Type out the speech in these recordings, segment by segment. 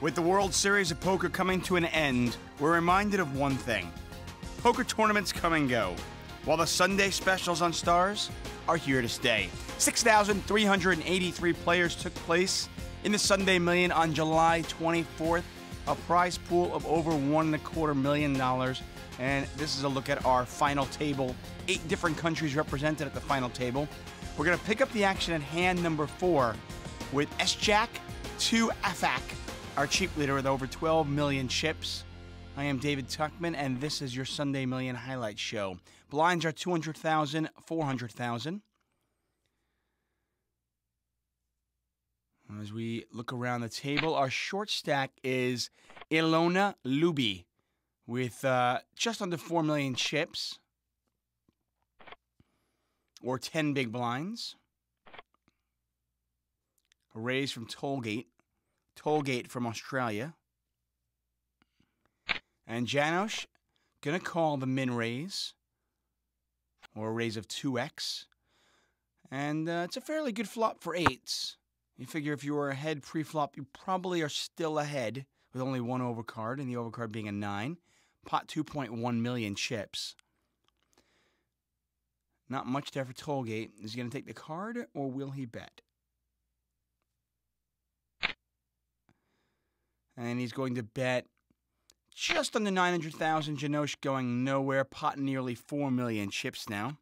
With the World Series of Poker coming to an end, we're reminded of one thing. Poker tournaments come and go, while the Sunday specials on Stars are here to stay. 6,383 players took place in the Sunday Million on July 24th, a prize pool of over $1.25 million. And this is a look at our final table. 8 different countries represented at the final table. We're going to pick up the action at hand number 4 with S-Jack to Afak, our cheap leader with over 12 million chips. I am David Tuckman, and this is your Sunday Million Highlight Show. Blinds are 200,000, 400,000. As we look around the table, our short stack is Ilona Luby with just under 4 million chips, or 10 big blinds. A raise from Tollgate from Australia. And Janosch gonna call the min raise, or a raise of 2x. And it's a fairly good flop for 8s. You figure if you were ahead pre-flop, you probably are still ahead with only one overcard, and the overcard being a 9. Pot 2.1 million chips. Not much there for Tollgate. Is he going to take the card, or will he bet? And he's going to bet just under 900,000. Janosch going nowhere. Pot nearly 4 million chips now.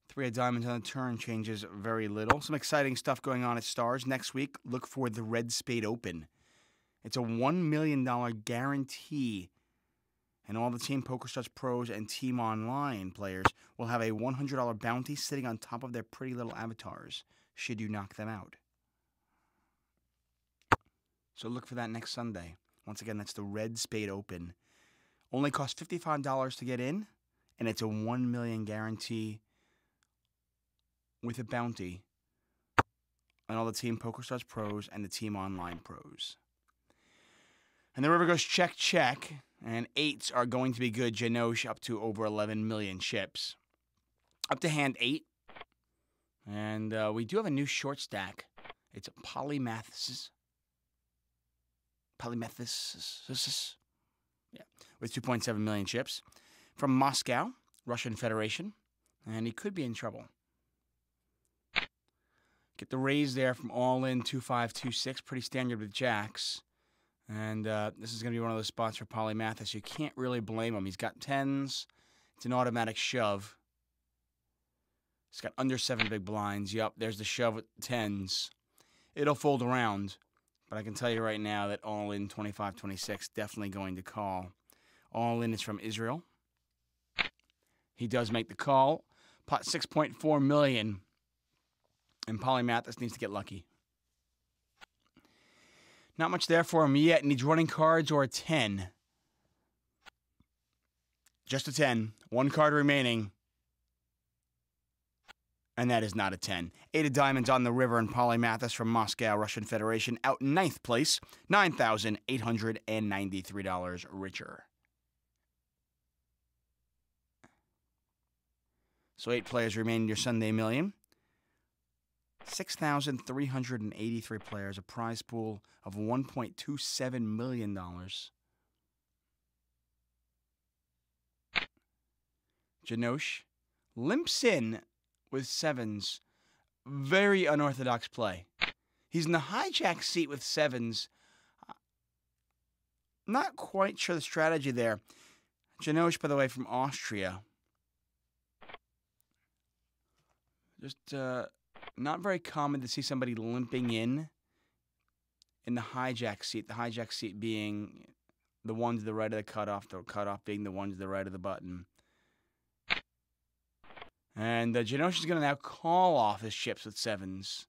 3 of diamonds on the turn changes very little. Some exciting stuff going on at Stars. Next week, look for the Red Spade Open. It's a $1 million guarantee. And all the Team PokerStars pros and Team Online players will have a $100 bounty sitting on top of their pretty little avatars, should you knock them out. So look for that next Sunday. Once again, that's the Red Spade Open. Only costs $55 to get in, and it's a $1 million guarantee with a bounty on all the Team PokerStars pros and the Team Online pros. And the river goes check, check, and 8s are going to be good. Janosch up to over 11 million chips. Up to hand 8. And we do have a new short stack. It's Polymathis. Yeah, with 2.7 million chips. From Moscow, Russian Federation. And he could be in trouble. Get the raise there from All In 2526. Pretty standard with jacks. And this is going to be one of those spots for Polymathis. You can't really blame him. He's got 10s. It's an automatic shove. He's got under 7 big blinds. Yup, there's the shove with 10s. It'll fold around. But I can tell you right now that All In 2526 definitely going to call. All In is from Israel. He does make the call. Pot 6.4 million. And Polymathis needs to get lucky. Not much there for him yet. Needs running cards or a 10. Just a 10. 1 card remaining. And that is not a 10. 8 of diamonds on the river, and Polymathis from Moscow, Russian Federation, out in 9th place. $9,893 richer. So 8 players remain in your Sunday Million. 6,383 players, a prize pool of $1.27 million. Janosch limps in with 7s. Very unorthodox play. He's in the hijack seat with 7s. Not quite sure the strategy there. Janosch, by the way, from Austria. Just, not very common to see somebody limping in the hijack seat. The hijack seat being the one to the right of the cutoff being the one to the right of the button. And Janosch is going to now call off his chips with 7s.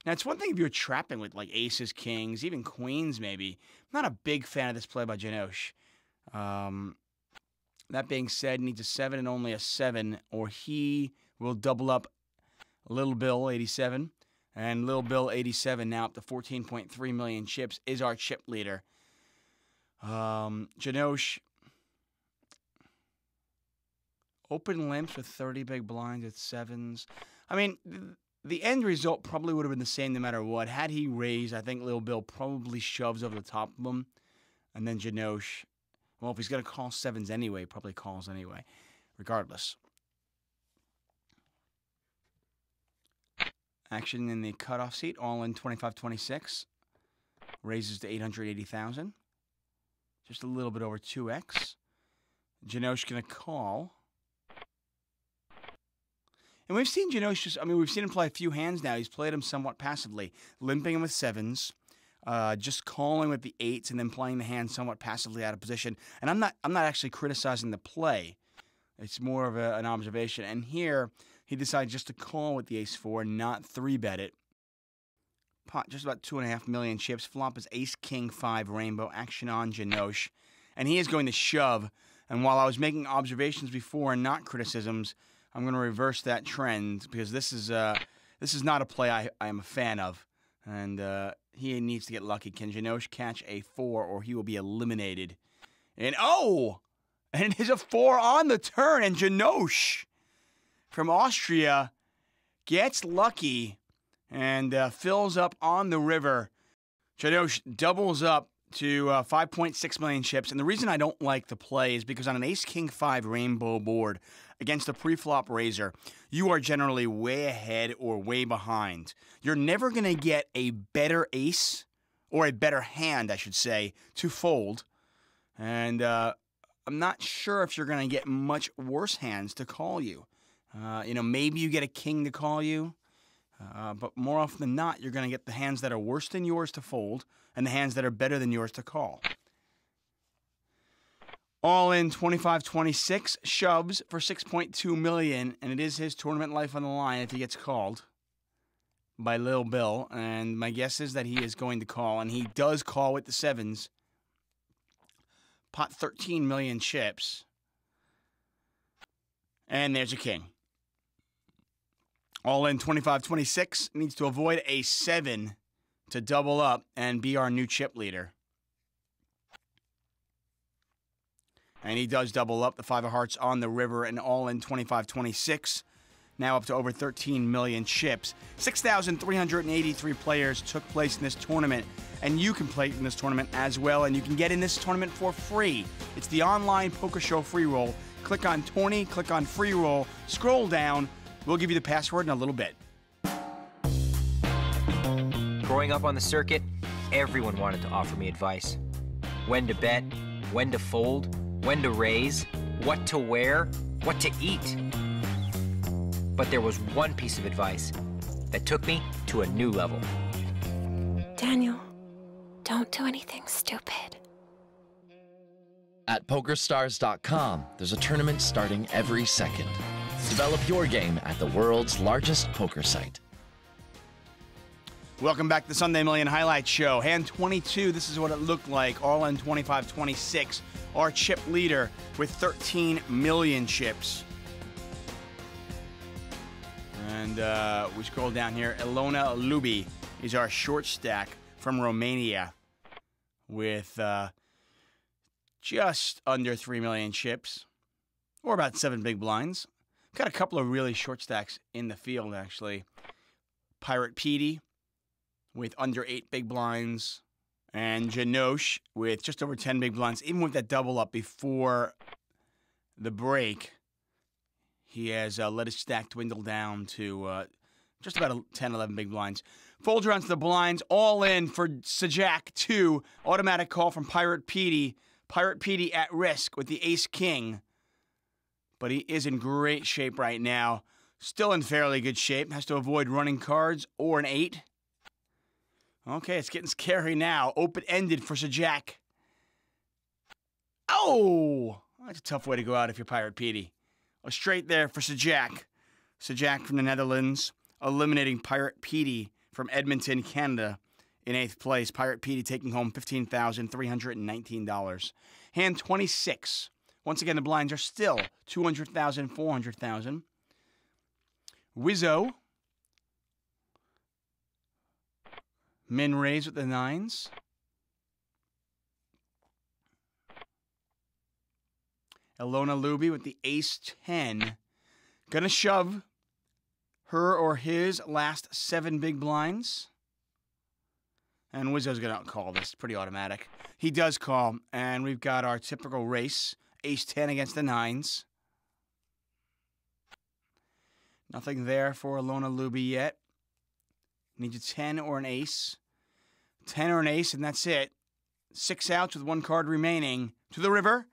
Now, it's one thing if you're trapping with, like, aces, kings, even queens, maybe. I'm not a big fan of this play by Janosch. That being said, needs a 7 and only a 7, or he will double up Little Bill, 87. And Little Bill, 87, now up to 14.3 million chips, is our chip leader. Janosch, open limps with 30 big blinds at 7s. I mean, the end result probably would have been the same no matter what. Had he raised, I think Lil Bill probably shoves over the top of him. And then Janosh, well, if he's going to call sevens anyway, probably calls anyway, regardless. Action in the cutoff seat, all in 25-26. Raises to 880,000. Just a little bit over 2x. Janosh going to call. And we've seen Janosh just, we've seen him play a few hands now. He's played them somewhat passively. Limping him with sevens. Just calling with the eights and then playing the hand somewhat passively out of position. And I'm not actually criticizing the play. It's more of an observation. And here, he decided just to call with the ace-4, not 3-bet it. Pot just about 2.5 million chips. Flop is ace-king-5 rainbow. Action on Janosh. And he is going to shove. And while I was making observations before and not criticisms, I'm going to reverse that trend because this is not a play I am a fan of. And he needs to get lucky. Can Janosh catch a 4 or he will be eliminated? And oh! And it is a 4 on the turn. And Janosh from Austria gets lucky and fills up on the river. Janosh doubles up to 5.6 million chips. And the reason I don't like the play is because on an ace-king-5 rainbow board against a pre-flop raiser, you are generally way ahead or way behind. You're never going to get a better ace, or a better hand, I should say, to fold. And I'm not sure if you're going to get much worse hands to call you. Maybe you get a king to call you. But more often than not, you're going to get the hands that are worse than yours to fold and the hands that are better than yours to call. All in 25-26, shoves for 6.2 million, and it is his tournament life on the line if he gets called by Lil Bill. And my guess is that he is going to call, and he does call with the sevens. Pot 13 million chips. And there's a king. All in 25-26, needs to avoid a 7 to double up and be our new chip leader. And he does double up the 5 of hearts on the river, and all in 25-26. Now up to over 13 million chips. 6,383 players took place in this tournament, and you can play in this tournament as well, and you can get in this tournament for free. It's the online poker show free roll. Click on tourney, click on free roll, scroll down. We'll give you the password in a little bit. Growing up on the circuit, everyone wanted to offer me advice. When to bet, when to fold, when to raise, what to wear, what to eat. But there was one piece of advice that took me to a new level. Daniel, don't do anything stupid. At PokerStars.com, there's a tournament starting every second. Develop your game at the world's largest poker site. Welcome back to the Sunday Million Highlight Show. Hand 22, this is what it looked like. All in 25-26. Our chip leader with 13 million chips. And we scroll down here. Ilona Luby is our short stack from Romania with just under 3 million chips, or about 7 big blinds. Got a couple of really short stacks in the field, actually. Pirate Petey with under 8 big blinds, and Janosh with just over 10 big blinds. Even with that double up before the break, he has let his stack dwindle down to just about 10, 11 big blinds. Folds around to the blinds, all in for Sajak 2. Automatic call from Pirate Petey. Pirate Petey at risk with the ace-king. But he is in great shape right now. Still in fairly good shape. Has to avoid running cards or an 8. Okay, it's getting scary now. Open-ended for Sajak. Oh! That's a tough way to go out if you're Pirate Petey. A straight there for Sajak. Sajak from the Netherlands, eliminating Pirate Petey from Edmonton, Canada, in 8th place. Pirate Petey taking home $15,319. Hand 26. Once again, the blinds are still 200,000, 400,000. Wizzo. Min raise with the 9s. Ilona Luby with the ace-10. Gonna shove her or his last 7 big blinds. And Wizzo's going to call this. Pretty automatic. He does call. And we've got our typical race. Ace-10 against the 9s. Nothing there for Lona Luby yet. Needs a 10 or an ace. 10 or an ace, and that's it. 6 outs with 1 card remaining. To the river.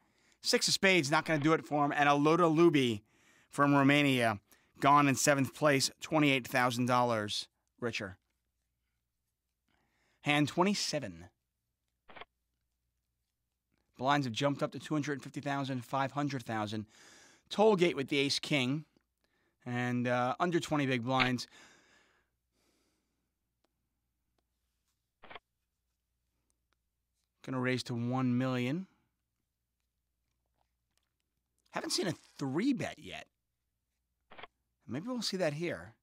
6 of spades, not going to do it for him. And a Lona Luby from Romania. Gone in 7th place. $28,000 richer. Hand 27. Blinds have jumped up to 250,000, 500,000. Tollgate with the ace-king. And under 20 big blinds. Going to raise to 1 million. Haven't seen a 3-bet yet. Maybe we'll see that here.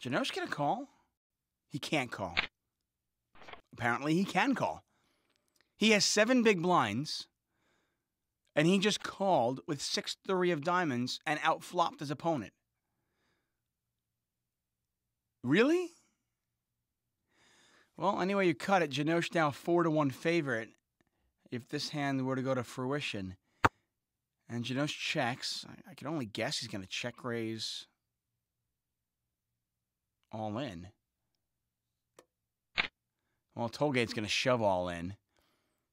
Janosch going to call? He can't call. Apparently he can call. He has 7 big blinds. And he just called with 6-3 of diamonds and outflopped his opponent. Really? Well, anyway you cut it, Janosch now 4-1 favorite if this hand were to go to fruition. And Janosch checks. I can only guess he's going to check raise all in. Well, Tollgate's going to shove all in.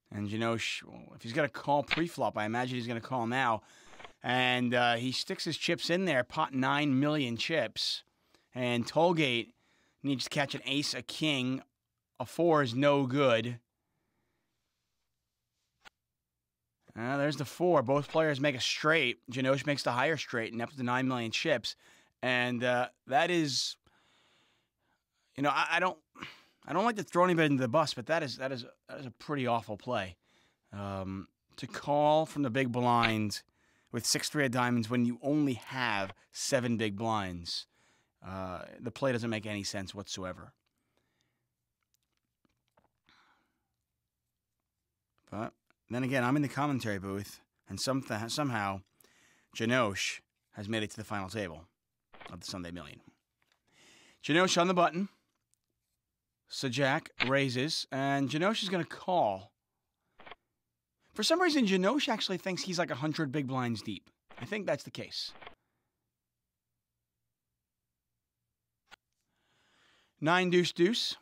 And Janosch, well, if he's going to call pre-flop, I imagine he's going to call now. And he sticks his chips in there, pot 9 million chips. And Tollgate needs to catch an ace, a king. A 4 is no good. There's the 4. Both players make a straight. Janosch makes the higher straight and up to 9 million chips. And that is, you know, I don't like to throw anybody into the bus, but that is a pretty awful play. To call from the big blind with 6-3 of diamonds when you only have 7 big blinds. The play doesn't make any sense whatsoever. But then again, I'm in the commentary booth, and somehow Janosch has made it to the final table of the Sunday Million. Janosch on the button. Sajak raises, and Janosch is going to call. For some reason, Janosch actually thinks he's like 100 big blinds deep. I think that's the case. 9 deuce deuce.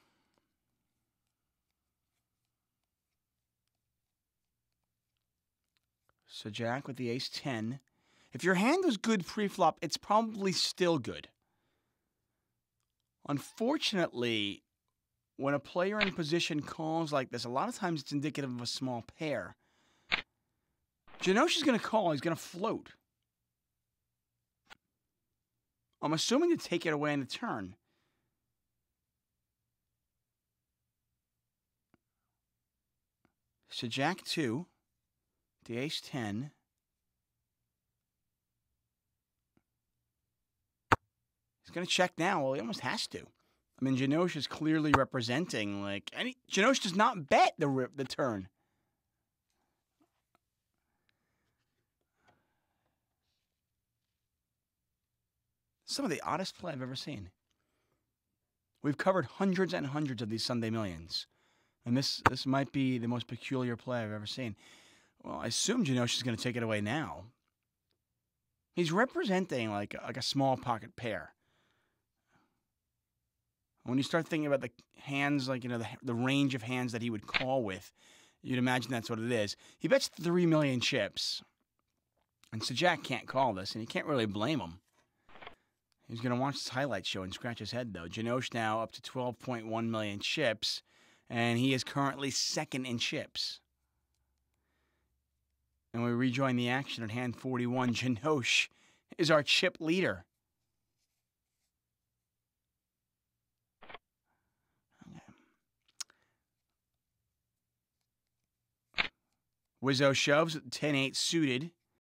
Sajak with the ace-10. If your hand was good pre-flop, it's probably still good. Unfortunately, when a player in position calls like this, a lot of times it's indicative of a small pair. Janosch is going to call. He's going to float. I'm assuming to take it away in the turn. So Jack 2, the ace-10. He's going to check now. Well, he almost has to. I mean, Janosch is clearly representing, like, Janosch does not bet the turn. Some of the oddest play I've ever seen. We've covered hundreds and hundreds of these Sunday Millions. And this might be the most peculiar play I've ever seen. Well, I assume Janosch is going to take it away now. He's representing like a small pocket pair. When you start thinking about the hands, like, you know, the range of hands that he would call with, you'd imagine that's what it is. He bets 3 million chips. And Sajak can't call this, and you can't really blame him. He's going to watch this highlight show and scratch his head, though. Janosch now up to 12.1 million chips, and he is currently second in chips. And we rejoin the action at hand 41. Janosch is our chip leader. Wizzo shoves 10-8 suited.